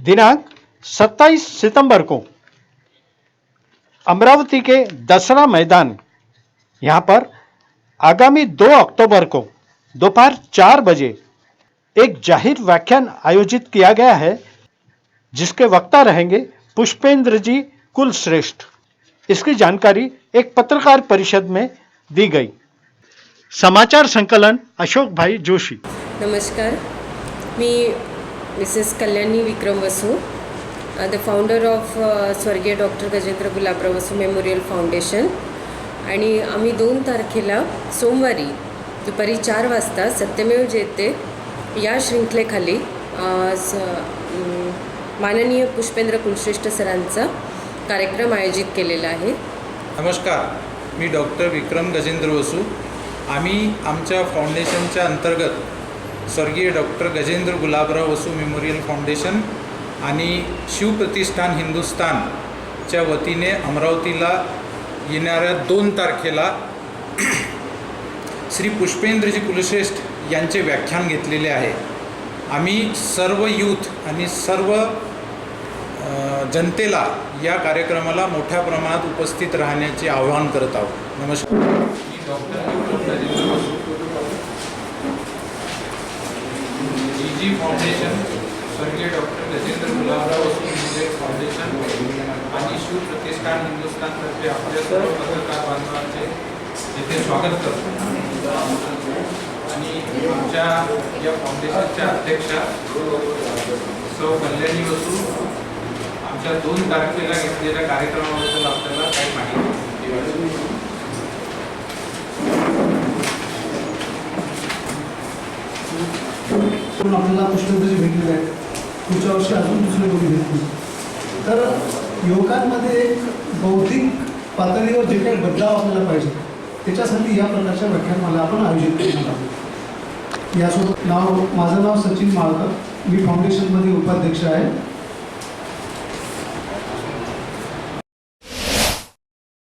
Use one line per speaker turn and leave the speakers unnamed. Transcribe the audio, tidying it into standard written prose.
दिनांक 27 सितंबर को अमरावती के दसरा मैदान यहाँ पर आगामी 2 अक्टूबर को दोपहर 4 बजे एक जाहिर व्याख्यान आयोजित किया गया है, जिसके वक्ता रहेंगे पुष्पेंद्र जी कुलश्रेष्ठ। इसकी जानकारी एक पत्रकार परिषद में दी गई। समाचार संकलन अशोक भाई जोशी।
नमस्कार, मी Mrs Kalyani Vikram Vasu, the founder of स्वर्गीय doctor Gajendra Gulabrao Vasu memorial foundation. आणि आम्ही 2 तारखेला सोमवारी दुपारी 4 वाजता सत्यमेव जयते या श्रृंखलेखाली माननीय पुष्पेंद्र कुलश्रेष्ठ सरांचा कार्यक्रम आयोजित केलेला आहे।
नमस्कार, मी डॉक्टर विक्रम गजेंद्र वसू। आम्ही आमच्या फाउंडेशनच्या अंतर्गत स्वर्गीय doctor Gajendra Gulabrao Vasu memorial foundation आणि शिवप्रतिष्ठान हिंदुस्थानच्या वतीने अमरावतीला येणाऱ्या 2 तारखेला श्री पुष्पेंद्रजी कुलश्रेष्ठ यांचे व्याख्यान घेतलेले आहे। आम्ही सर्व यूथ आणि सर्व जनतेला या कार्यक्रमाला मोठ्या प्रमाणात उपस्थित राहण्याचे आवाहन करत आहोत। नमस्कार, मी डॉक्टर विक्रम गजेंद्र वसू, जी फाउंडेशन, स्वर्गीय doctor Gajendra Gulabrao Vasu memorial foundation आणि शिवप्रतिष्ठान हिंदुस्थानतर्फे आपल्या सर्व पत्रकार बांधवांचे येथे स्वागत करतो। आणि आमच्या या फाउंडेशनच्या अध्यक्षा सौ कल्याणी वसू आमच्या 2 तारखेला घेतलेल्या कार्यक्रमाबद्दल आपल्याला काही माहिती द्यावी।
आपल्याला पुष्पेंद्रजी भेटलेले आहेत, पुढच्या वर्षी अजून दुसरे कोणी भेटतील। तर युवकांमध्ये एक बौद्धिक पातळीवर जे काही बदलाव आपल्याला पाहिजे, त्याच्यासाठी या प्रकारच्या व्याख्यानमाला आपण आयोजित करणार आहोत। यासोबत माझं नाव सचिन माळकर, मी फाउंडेशनमध्ये उपाध्यक्ष आहे।